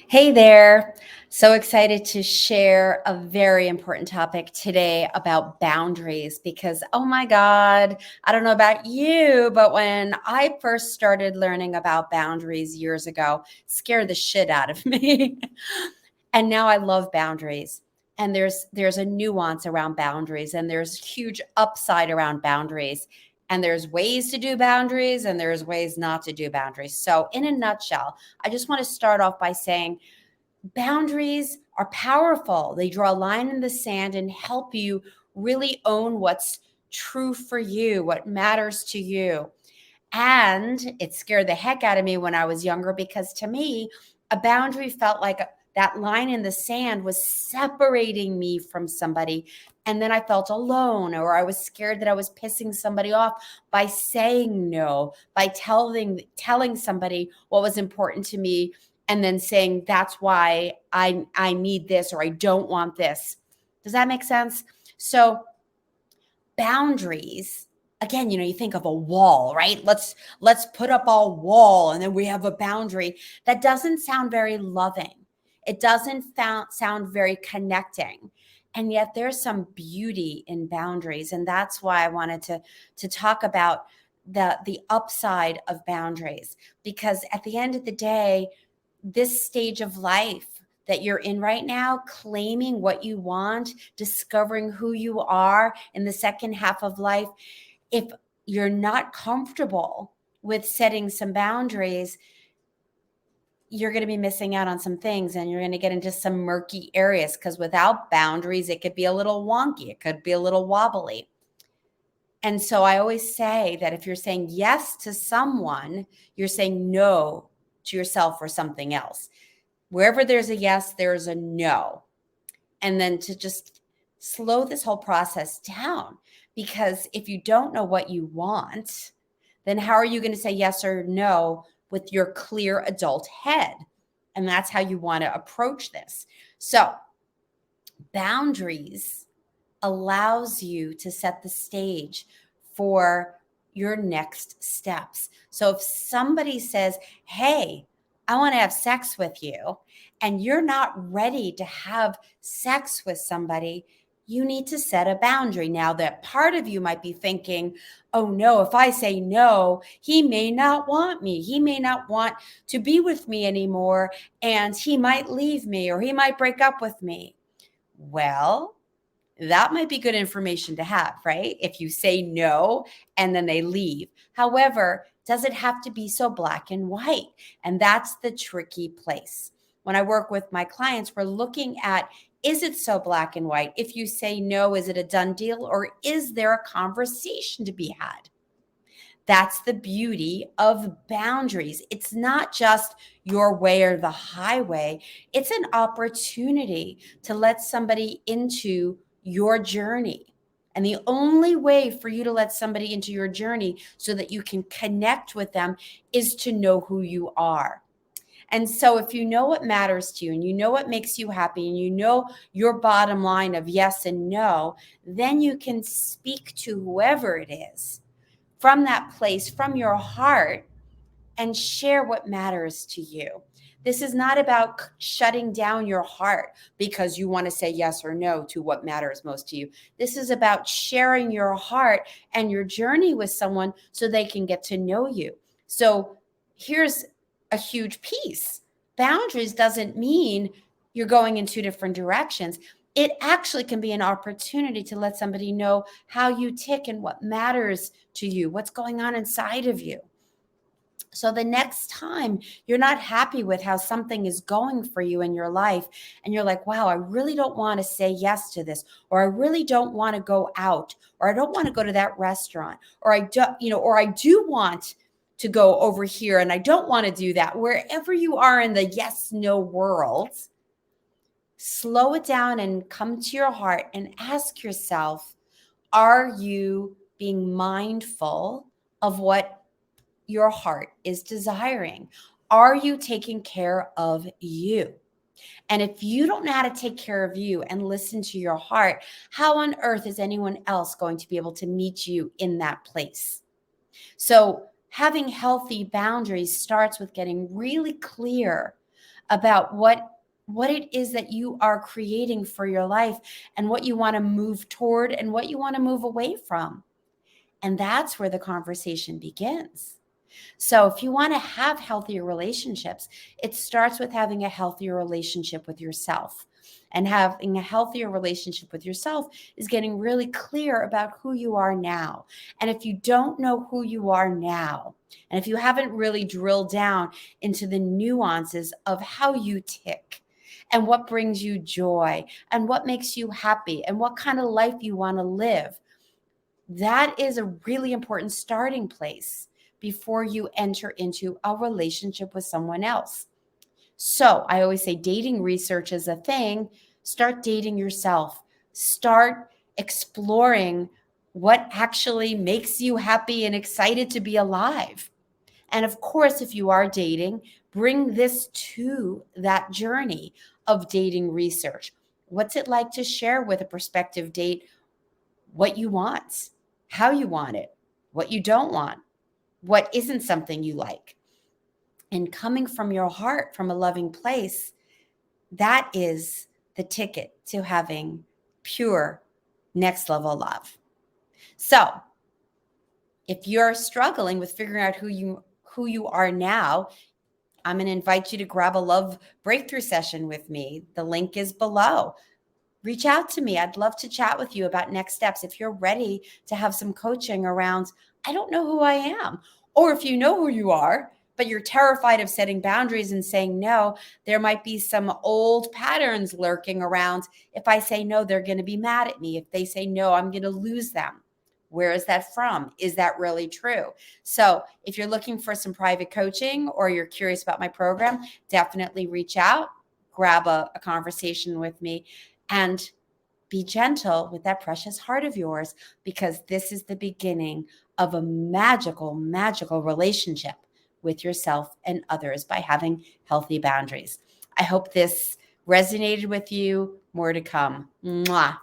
Hey there. So excited to share a very important topic today about boundaries because, oh my God, I don't know about you, but when I first started learning about boundaries years ago, it scared the shit out of me. And now I love boundaries. And there's a nuance around boundaries and there's huge upside around boundaries. And there's ways to do boundaries and there's ways not to do boundaries. So in a nutshell, I just want to start off by saying boundaries are powerful. They draw a line in the sand and help you really own what's true for you, what matters to you. And it scared the heck out of me when I was younger because to me, a boundary felt like that line in the sand was separating me from somebody. And then I felt alone, or I was scared that I was pissing somebody off by saying no, by telling somebody what was important to me, and then saying that's why I need this or I don't want this. Does that make sense? So boundaries, again, you think of a wall, right? Let's put up a wall and then we have a boundary. That doesn't sound very loving. It doesn't sound very connecting. And yet there's some beauty in boundaries, and that's why I wanted to talk about the upside of boundaries, because at the end of the day, this stage of life that you're in right now, claiming what you want, discovering who you are in the second half of life, if you're not comfortable with setting some boundaries, you're going to be missing out on some things and you're going to get into some murky areas, because without boundaries, it could be a little wonky. It could be a little wobbly. And so I always say that if you're saying yes to someone, you're saying no to yourself or something else. Wherever there's a yes, there's a no. And then to just slow this whole process down, because if you don't know what you want, then how are you going to say yes or no with your clear adult head? And that's how you want to approach this. So boundaries allows you to set the stage for your next steps. So if somebody says, hey, I want to have sex with you, and you're not ready to have sex with somebody, you need to set a boundary. Now, that part of you might be thinking, oh no, if I say no, he may not want me. He may not want to be with me anymore, and he might leave me or he might break up with me. Well, that might be good information to have, right? If you say no and then they leave. However, does it have to be so black and white? And that's the tricky place. When I work with my clients, we're looking at, is it so black and white? If you say no, is it a done deal, or is there a conversation to be had? That's the beauty of boundaries. It's not just your way or the highway. It's an opportunity to let somebody into your journey. And the only way for you to let somebody into your journey so that you can connect with them is to know who you are. And so if you know what matters to you and you know what makes you happy and you know your bottom line of yes and no, then you can speak to whoever it is from that place, from your heart, and share what matters to you. This is not about shutting down your heart because you want to say yes or no to what matters most to you. This is about sharing your heart and your journey with someone so they can get to know you. So here's a huge piece. Boundaries doesn't mean you're going in two different directions. It actually can be an opportunity to let somebody know how you tick and what matters to you, what's going on inside of you. So the next time you're not happy with how something is going for you in your life, and you're like, wow, I really don't want to say yes to this, or I really don't want to go out, or I don't want to go to that restaurant, or I do want to go over here and I don't want to do that. Wherever you are in the yes, no world, slow it down and come to your heart and ask yourself, are you being mindful of what your heart is desiring? Are you taking care of you? And if you don't know how to take care of you and listen to your heart, how on earth is anyone else going to be able to meet you in that place? So having healthy boundaries starts with getting really clear about what it is that you are creating for your life and what you want to move toward and what you want to move away from. And that's where the conversation begins. So if you want to have healthier relationships, it starts with having a healthier relationship with yourself. And having a healthier relationship with yourself is getting really clear about who you are now. And if you don't know who you are now, and if you haven't really drilled down into the nuances of how you tick and what brings you joy and what makes you happy and what kind of life you want to live, that is a really important starting place before you enter into a relationship with someone else. So I always say dating research is a thing. Start dating yourself. Start exploring what actually makes you happy and excited to be alive. And of course, if you are dating, bring this to that journey of dating research. What's it like to share with a prospective date what you want, how you want it, what you don't want, what isn't something you like? And coming from your heart, from a loving place, that is the ticket to having pure next level love. So if you're struggling with figuring out who you are now, I'm going to invite you to grab a love breakthrough session with me. The link is below. Reach out to me. I'd love to chat with you about next steps. If you're ready to have some coaching around, I don't know who I am. Or if you know who you are, but you're terrified of setting boundaries and saying no, there might be some old patterns lurking around. If I say no, they're going to be mad at me. If they say no, I'm going to lose them. Where is that from? Is that really true? So if you're looking for some private coaching or you're curious about my program, definitely reach out, grab a conversation with me, and be gentle with that precious heart of yours, because this is the beginning of a magical, magical relationship with yourself and others by having healthy boundaries. I hope this resonated with you. More to come. Mwah.